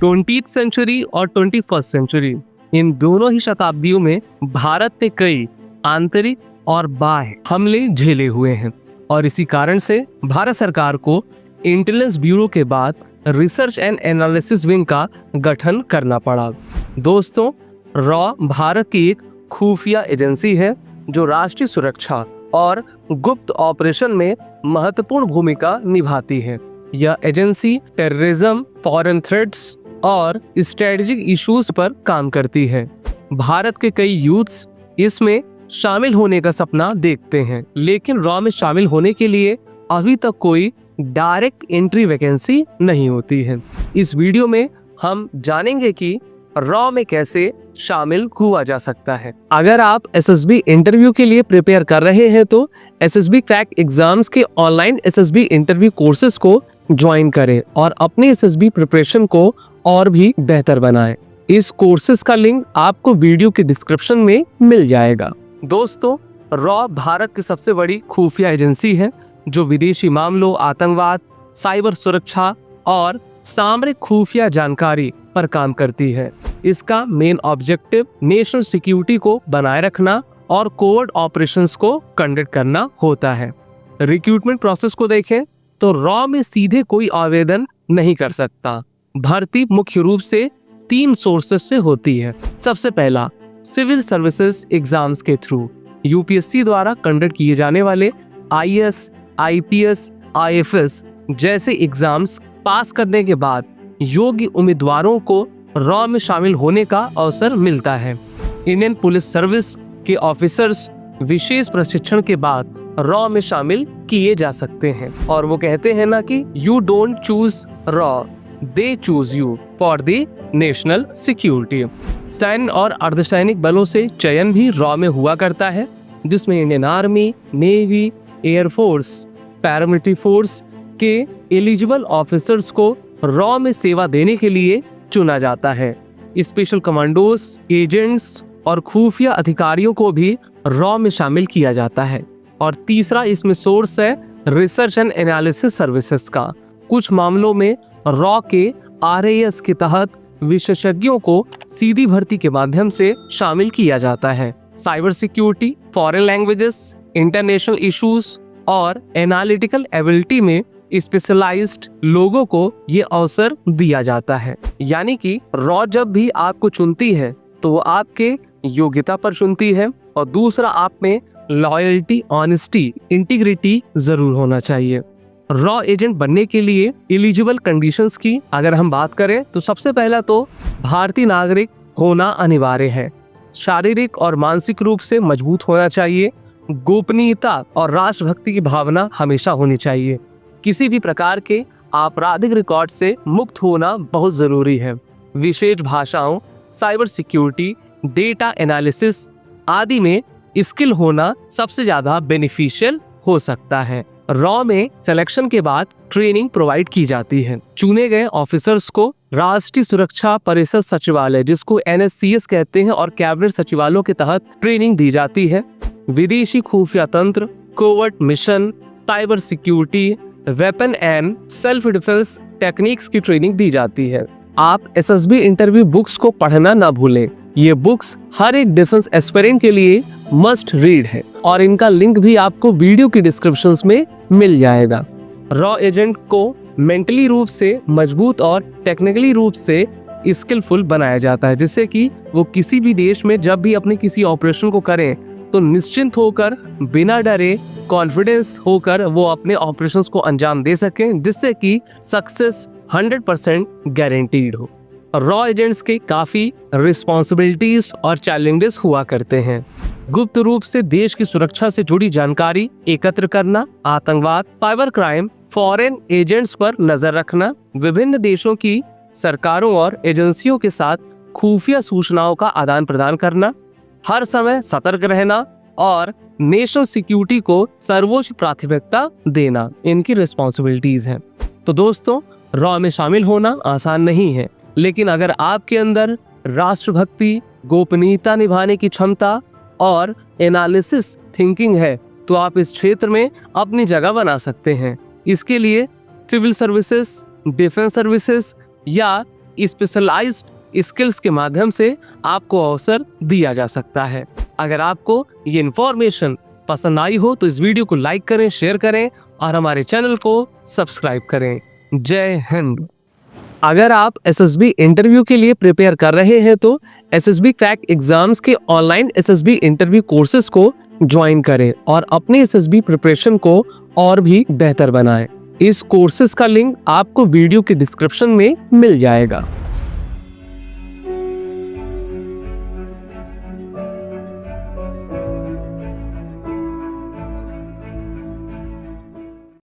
20th century और 21st century, इन दोनों ही शताब्दियों में भारत ने कई आंतरिक और बाह्य हमले झेले हुए हैं और इसी कारण से भारत सरकार को इंटेलिजेंस ब्यूरो के बाद रिसर्च एंड एनालिसिस विंग का गठन करना पड़ा। दोस्तों, रॉ भारत की एक खुफिया एजेंसी है जो राष्ट्रीय सुरक्षा और गुप्त ऑपरेशन में महत्वपूर्ण भूमिका निभाती है। यह एजेंसी टेररिज्म, फॉरेन थ्रेट्स और स्ट्रेटेजिक इश्यूज पर काम करती है। भारत के कई यूथ्स इसमें शामिल होने का सपना देखते हैं, लेकिन रॉ में शामिल होने के लिए अभी तक कोई डायरेक्ट एंट्री वैकेंसी नहीं होती है। इस वीडियो में हम जानेंगे कि रॉ में कैसे शामिल हुआ जा सकता है। अगर आप एसएसबी इंटरव्यू के लिए प्रिपेयर कर रहे हैं तो एसएसबी क्रैक एग्जाम्स के ऑनलाइन एसएसबी इंटरव्यू कोर्सेज को ज्वाइन करें और अपने एसएसबी प्रिपरेशन को और भी बेहतर बनाएं। इस कोर्सेज का लिंक आपको वीडियो के डिस्क्रिप्शन में मिल जाएगा। दोस्तों, रॉ भारत की सबसे बड़ी खुफिया एजेंसी है जो विदेशी मामलों, आतंकवाद, साइबर सुरक्षा और सामरिक खुफिया जानकारी पर काम करती है। इसका मेन ऑब्जेक्टिव नेशनल सिक्योरिटी को बनाए रखना और कोवर्ट ऑपरेशंस को कंडक्ट करना होता है। रिक्रूटमेंट प्रोसेस को देखें तो रॉ में सीधे कोई आवेदन नहीं कर सकता। भर्ती मुख्य रूप से 3 सोर्सेस से होती है। सबसे पहला, सिविल सर्विसेज एग्जाम्स के थ्रू यूपीएससी द्वारा कंडक्ट किए जाने वाले आईएएस, आईपीएस, आईएफएस जैसे एग्जाम्स पास करने के बाद योग्य उम्मीदवारों को रॉ में शामिल होने का अवसर मिलता है। इंडियन पुलिस सर्विस के ऑफिसर्स विशेष प्रशिक्षण के बाद रॉ में शामिल किए जा सकते हैं और वो कहते हैं ना कि you don't choose raw, they choose you for the national security. सैन्य और अर्धसैनिक बलों से चयन भी रॉ में हुआ करता है, जिसमें Indian army, navy, air force, paramilitary force के एलिजिबल ऑफिसर्स को रॉ में सेवा देने के लिए चुना जाता है। स्पेशल कमांडोज, एजेंट्स और खुफिया अधिकारियों को भी रॉ में शामिल किया जाता है। और तीसरा इसमें सोर्स है रिसर्च एंड एनालिसिस सर्विसेज का। कुछ मामलों में रॉ के आरएएस के तहत विशेषज्ञों को सीधी भर्ती के माध्यम से शामिल किया जाता है। Cyber security, foreign languages, international issues और एनालिटिकल एबिलिटी में स्पेशलाइज्ड लोगों को ये अवसर दिया जाता है। यानी कि रॉ जब भी आपको चुनती है तो वो आपके योग्यता पर चुनती है और दूसरा आप में लॉयल्टी, ऑनेस्टी, इंटीग्रिटी जरूर होना चाहिए। रॉ एजेंट बनने के लिए एलिजिबल कंडीशंस की अगर हम बात करें तो सबसे पहला तो भारतीय नागरिक होना अनिवार्य है। शारीरिक और मानसिक रूप से मजबूत होना चाहिए। गोपनीयता और राष्ट्रभक्ति की भावना हमेशा होनी चाहिए। किसी भी प्रकार के आपराधिक रिकॉर्ड से मुक्त होना बहुत जरूरी है। विशेष भाषाओं, साइबर सिक्योरिटी, डेटा एनालिसिस आदि में स्किल होना सबसे ज्यादा बेनिफिशियल हो सकता है। रॉ में सिलेक्शन के बाद ट्रेनिंग प्रोवाइड की जाती है। चुने गए ऑफिसर्स को राष्ट्रीय सुरक्षा परिषद सचिवालय, जिसको एनएससीएस कहते हैं, और कैबिनेट सचिवालयों के तहत ट्रेनिंग दी जाती है। विदेशी खुफिया तंत्र, covert mission, cyber security, weapon and self defence techniques की ट्रेनिंग दी जाती है। आप एसएसबी इंटरव्यू बुक्स को पढ़ना ना भूलें। ये बुक्स हर एक डिफेंस एस्पिरेंट के लिए मस्ट रीड है और इनका लिंक भी आपको वीडियो की डिस्क्रिप्शन में मिल जाएगा। रॉ एजेंट को मेंटली रूप से मजबूत और टेक्निकली रूप से स्किलफुल बनाया जाता है, जिससे कि वो किसी भी देश में जब भी अपने किसी ऑपरेशन को करें तो निश्चिंत होकर, बिना डरे, कॉन्फिडेंस होकर वो अपने ऑपरेशंस को अंजाम दे सकें, जिससे कि सक्सेस 100% गारंटीड हो। रॉ एजेंट्स के काफी रिस्पॉन्सिबिलिटीज और चैलेंजेस हुआ करते हैं। गुप्त रूप से देश की सुरक्षा से जुड़ी जानकारी एकत्र करना, आतंकवाद, साइबर क्राइम, फॉरेन एजेंट्स पर नजर रखना, विभिन्न देशों की सरकारों और एजेंसियों के साथ खुफिया सूचनाओं का आदान प्रदान करना, हर समय सतर्क रहना और नेशनल सिक्योरिटी को सर्वोच्च प्राथमिकता देना इनकी रिस्पॉन्सिबिलिटीज हैं। तो दोस्तों, रॉ में शामिल होना आसान नहीं है, लेकिन अगर आपके अंदर राष्ट्रभक्ति, गोपनीयता निभाने की क्षमता और एनालिसिस थिंकिंग है तो आप इस क्षेत्र में अपनी जगह बना सकते हैं। इसके लिए सिविल सर्विसेज, डिफेंस सर्विसेज या स्पेशलाइज्ड स्किल्स के माध्यम से आपको अवसर दिया जा सकता है। अगर आपको ये इन्फॉर्मेशन पसंद आई हो तो इस वीडियो को लाइक करें, शेयर करें और हमारे चैनल को सब्सक्राइब करें। जय हिंद। अगर आप एसएसबी इंटरव्यू के लिए प्रिपेयर कर रहे हैं तो एसएसबी क्रैक एग्जाम्स के ऑनलाइन एसएसबी इंटरव्यू कोर्सेज को ज्वाइन करें और अपने एसएसबी प्रिपरेशन को और भी बेहतर बनाएं। इस कोर्सेज का लिंक आपको वीडियो के डिस्क्रिप्शन में मिल जाएगा।